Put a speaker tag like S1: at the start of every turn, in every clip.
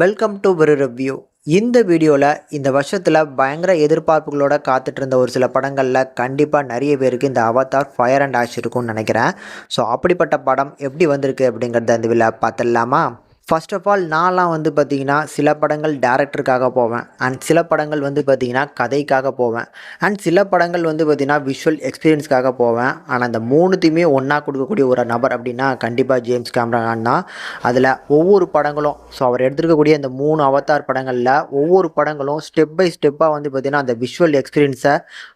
S1: Welcome to ஒரு review. இந்த வீடியோவில் இந்த வருஷத்தில் பயங்கர எதிர்பார்ப்புகளோட காத்துட்டு இருந்த ஒரு சில படங்களில் கண்டிப்பாக நிறைய பேருக்கு இந்த அவதார் ஃபயர் அண்ட் ஆஷ் இருக்கும்னு நினைக்கிறேன். ஸோ அப்படிப்பட்ட படம் எப்படி வந்திருக்கு அப்படிங்கிறத இந்த வீடியோவில் பார்த்துடலாமா? ஃபர்ஸ்ட் ஆஃப் ஆல் நான்லாம் வந்து பார்த்திங்கன்னா சில படங்கள் டேரக்டருக்காக போவேன், அண்ட் சில படங்கள் வந்து பார்த்திங்கன்னா கதைக்காக போவேன், அண்ட் சில படங்கள் வந்து பார்த்திங்கன்னா விஷுவல் எக்ஸ்பீரியன்ஸ்க்காக போவேன். ஆனால் அந்த மூணுத்தையுமே ஒன்றா கொடுக்கக்கூடிய ஒரு நபர் அப்படின்னா கண்டிப்பாக ஜேம்ஸ் கேமரான் தான். அதில் ஒவ்வொரு படங்களும் அவர் எடுத்துருக்கக்கூடிய இந்த 3 அவதார் படங்களில் ஒவ்வொரு படங்களும் ஸ்டெப் பை ஸ்டெப்பாக வந்து பார்த்திங்கன்னா அந்த விஷுவல் எக்ஸ்பீரியன்ஸை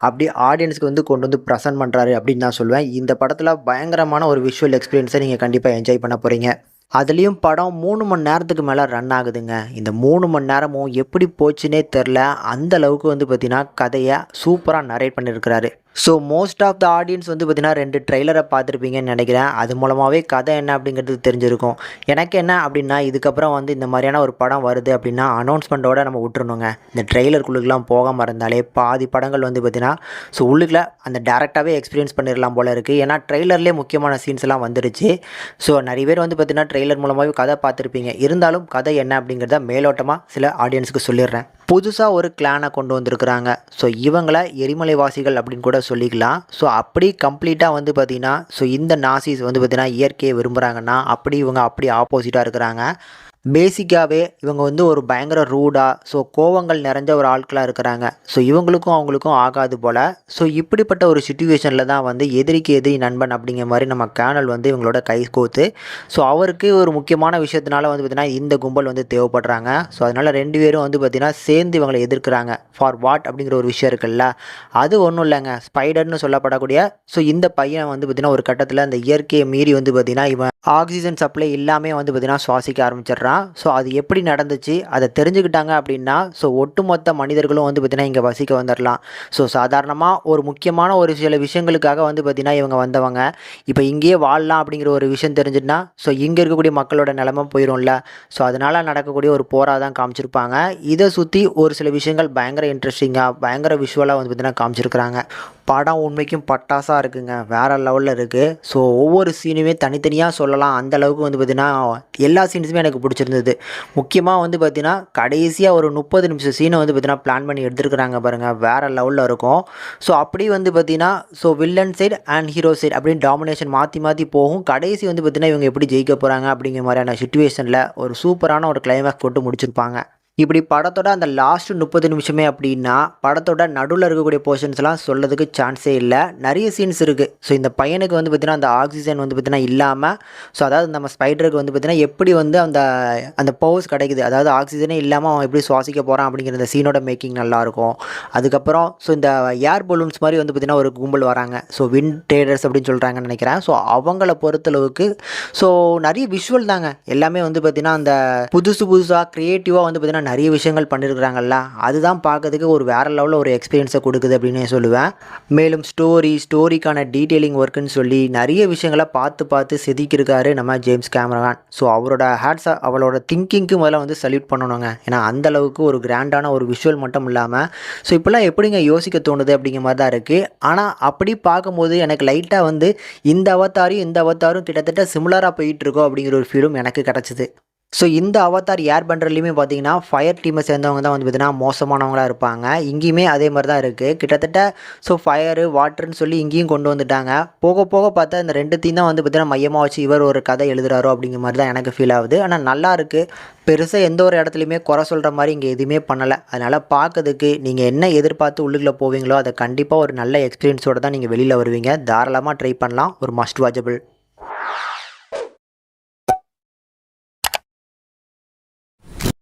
S1: அப்படி ஆடியன்ஸுக்கு வந்து கொண்டு வந்து ப்ரெசென்ட் பண்ணுறாரு அப்படின்னு நான் சொல்லுவேன். இந்த படத்தில் பயங்கரமான ஒரு விஷுவல் எக்ஸ்பீரியன்ஸை நீங்கள் கண்டிப்பாக என்ஜாய் பண்ண போகிறீங்க. அதுலேயும் படம் 3 மணி நேரத்துக்கு மேலே ரன் ஆகுதுங்க. இந்த 3 மணி நேரமும் எப்படி போச்சுன்னே தெரில. அந்த அளவுக்கு வந்து பார்த்திங்கன்னா கதையை சூப்பராக நரேட் பண்ணியிருக்கிறாரு. So most of the audience வந்து பார்த்திங்கன்னா 2 ட்ரெய்லரை பார்த்துருப்பீங்கன்னு நினைக்கிறேன். அது மூலமாகவே கதை என்ன அப்படிங்கிறது தெரிஞ்சிருக்கும். எனக்கு என்ன அப்படின்னா, இதுக்கப்புறம் வந்து இந்த மாதிரியான ஒரு படம் வருது அப்படின்னா அனௌன்ஸ்மெண்ட்டோட நம்ம விட்டுருணுங்க. இந்த ட்ரெய்லருக்குள்ளுக்கெலாம் போகாமல் இருந்தாலே பாதி படங்கள் வந்து பார்த்திங்கன்னா உள்ளுக்குள்ள அந்த டேரெக்டாகவே எக்ஸ்பீரியன்ஸ் பண்ணிடலாம் போல இருக்குது. ஏன்னா ட்ரெய்லர்லேயே முக்கியமான சீன்ஸ் எல்லாம் வந்துருச்சு. ஸோ நிறைய பேர் வந்து பார்த்திங்கன்னா ட்ரெய்லர் மூலமாகவே கதை பார்த்துருப்பீங்க. இருந்தாலும் கதை என்ன அப்படிங்கிறத மேலோட்டமாக சில ஆடியன்ஸுக்கு சொல்லிடுறேன். புதுசாக ஒரு கிளானை கொண்டு வந்திருக்கிறாங்க. ஸோ இவங்கள எரிமலைவாசிகள் அப்படின்னு கூட சொல்லிக்கலாம். ஸோ அப்படி கம்ப்ளீட்டாக வந்து பார்த்திங்கன்னா இந்த நாசிஸ் வந்து பார்த்திங்கன்னா இயற்கையை விரும்புகிறாங்கன்னா இவங்க அப்படி ஆப்போசிட்டாக இருக்கிறாங்க. பேசிக்காகவே இவங்க வந்து ஒரு பயங்கர ரூடாக கோவங்கள் நிறைஞ்ச ஒரு ஆட்களாக இருக்கிறாங்க. இவங்களுக்கும் அவங்களுக்கும் ஆகாது போல். இப்படிப்பட்ட ஒரு சுச்சுவேஷனில் தான் வந்து எதிரிக்கு எதிரி நண்பன் அப்படிங்கிற மாதிரி நம்ம கேனல் வந்து இவங்களோட கை கோத்து அவருக்கு ஒரு முக்கியமான விஷயத்தினால வந்து பார்த்திங்கன்னா இந்த கும்பல் வந்து தேவைப்படுறாங்க. அதனால் 2 பேரும் வந்து பார்த்திங்கன்னா சேர்ந்து இவங்களை எதிர்க்கிறாங்க. ஃபார் வாட் அப்படிங்கிற ஒரு விஷயம் இருக்குல்ல, அது ஒன்றும் இல்லைங்க. ஸ்பைடர்னு சொல்லப்படக்கூடிய இந்த பையன் வந்து பார்த்திங்கன்னா ஒரு கட்டத்தில் அந்த இயற்கையை மீறி வந்து பார்த்திங்கன்னா இவன் ஆக்சிஜன் சப்ளை இல்லாமல் வந்து பார்த்திங்கன்னா சுவாசிக்க ஆரம்பிச்சிடுறான். அது எப்படி நடந்துச்சு அதை தெரிஞ்சுக்கிட்டாங்க அப்படின்னா ஒட்டுமொத்த மனிதர்களும் வந்து பார்த்திங்கன்னா இங்கே வசிக்க வந்துடலாம். சாதாரணமாக ஒரு முக்கியமான ஒரு சில விஷயங்களுக்காக வந்து பார்த்திங்கன்னா இவங்க வந்தவங்க இப்போ இங்கேயே வாழலாம் அப்படிங்கிற ஒரு விஷயம் தெரிஞ்சுட்டுனா இங்கே இருக்கக்கூடிய மக்களோட நிலைமை போயிடும்ல. அதனால் நடக்கக்கூடிய ஒரு போராக தான் காமிச்சிருப்பாங்க. இதை சுற்றி ஒரு சில விஷயங்கள் பயங்கர இன்ட்ரெஸ்டிங்காக பயங்கர விஷுவலாக வந்து பார்த்திங்கன்னா காமிச்சிருக்கிறாங்க. படம் உண்மைக்கும் பட்டாசாக இருக்குங்க, வேறு லெவலில் இருக்குது. ஒவ்வொரு சீனுமே தனித்தனியாக சொல்லலாம். அந்தளவுக்கு வந்து பார்த்திங்கன்னா எல்லா சீன்ஸுமே எனக்கு பிடிச்சிருந்தது. முக்கியமாக வந்து பார்த்திங்கன்னா கடைசியாக ஒரு 30 நிமிஷம் சீனை வந்து பார்த்திங்கன்னா பிளான் பண்ணி எடுத்துருக்குறாங்க பாருங்கள், வேறு லெவலில் இருக்கும். அப்படி வந்து பார்த்திங்கன்னா villain side and hero side அப்படின்னு டாமினேஷன் மாற்றி மாற்றி போகும். கடைசி வந்து பார்த்திங்கன்னா இவங்க எப்படி ஜெயிக்க போகிறாங்க அப்படிங்கிற மாதிரியான சுச்சுவேஷனில் ஒரு சூப்பரான ஒரு கிளைமேக்ஸ் போட்டு முடிச்சிருப்பாங்க. இப்படி படத்தோட அந்த லாஸ்ட் 30 நிமிஷமே அப்படின்னா படத்தோட நடுவில் இருக்கக்கூடிய போர்ஷன்ஸ்லாம் சொல்லதுக்கு சான்ஸே இல்லை. நிறைய சீன்ஸ் இருக்குது. இந்த பையனுக்கு வந்து பார்த்திங்கன்னா அந்த ஆக்சிஜன் வந்து பார்த்திங்கன்னா இல்லாமல் அதாவது நம்ம ஸ்பைடருக்கு வந்து பார்த்திங்கன்னா எப்படி வந்து அந்த பவர்ஸ் கிடைக்குது, அதாவது ஆக்சிஜனே இல்லாமல் அவன் எப்படி சுவாசிக்க போகிறான் அப்படிங்கிற இந்த சீனோட மேக்கிங் நல்லாயிருக்கும். அதுக்கப்புறம் இந்த ஏர் பலூன்ஸ் மாதிரி வந்து பார்த்திங்கன்னா ஒரு கும்பல் வராங்க. விண்ட் ட்ரேடர்ஸ் அப்படின்னு சொல்கிறாங்கன்னு நினைக்கிறேன். அவங்கள பொறுத்தளவுக்கு நிறைய விஷுவல் தாங்க. எல்லாமே வந்து பார்த்திங்கன்னா அந்த புதுசாக க்ரியேட்டிவாக வந்து பார்த்திங்கன்னா நிறைய விஷயங்கள் பண்ணியிருக்கிறாங்கல்ல, அதுதான் பார்க்கறதுக்கு ஒரு வேறு லெவலில் ஒரு எக்ஸ்பீரியன்ஸை கொடுக்குது அப்படின்னு சொல்லுவேன். மேலும் ஸ்டோரிக்கான டீட்டெயிலிங் ஒர்க்குன்னு சொல்லி நிறைய விஷயங்களை பார்த்து செதுக்கியிருக்காரு நம்ம ஜேம்ஸ் கேமரான். அவரோட அவளோட திங்கிங்க்கு முதல்ல வந்து சல்யூட் பண்ணணுங்க. ஏன்னா அந்தளவுக்கு ஒரு கிராண்டான ஒரு விஷுவல் மட்டும் இல்லாமல் இப்போல்லாம் எப்படிங்க யோசிக்க தோணுது அப்படிங்கிற மாதிரி தான் இருக்குது. ஆனால் அப்படி பார்க்கும்போது எனக்கு லைட்டாக வந்து இந்த அவதாரும் கிட்டத்தட்ட சிமிலராக போயிட்டுருக்கோம் அப்படிங்கிற ஒரு ஃபீலும் எனக்கு கிடச்சிது. இந்த அவதார் ஏர் பண்டர்லையுமே பார்த்தீங்கன்னா ஃபயர் டீமை சேர்ந்தவங்க தான் வந்து பார்த்திங்கன்னா மோசமானவங்களாக இருப்பாங்க. இங்கேயுமே அதே மாதிரி தான் இருக்குது. கிட்டத்தட்ட ஃபயரு வாட்டர்னு சொல்லி இங்கேயும் கொண்டு வந்துட்டாங்க. போக போக பார்த்தா இந்த 2த்தையும் தான் வந்து பார்த்திங்கன்னா மையமாக வச்சு இவர் ஒரு கதை எழுதுறாரோ அப்படிங்கிற மாதிரி தான் எனக்கு ஃபீல் ஆகுது. ஆனால் நல்லா இருக்குது. பெருசாக எந்த ஒரு இடத்துலையுமே குறை சொல்கிற மாதிரி இங்கே எதுவுமே பண்ணலை. அதனால் பார்க்கறதுக்கு நீங்கள் என்ன எதிர்பார்த்து உள்ளுக்குள்ளே போவீங்களோ அதை கண்டிப்பாக ஒரு நல்ல எக்ஸ்பீரியன்ஸோடு தான் நீங்கள் வெளியில் வருவீங்க. தாராளமாக ட்ரை பண்ணலாம். ஒரு மஸ்ட் வாட்சபிள்.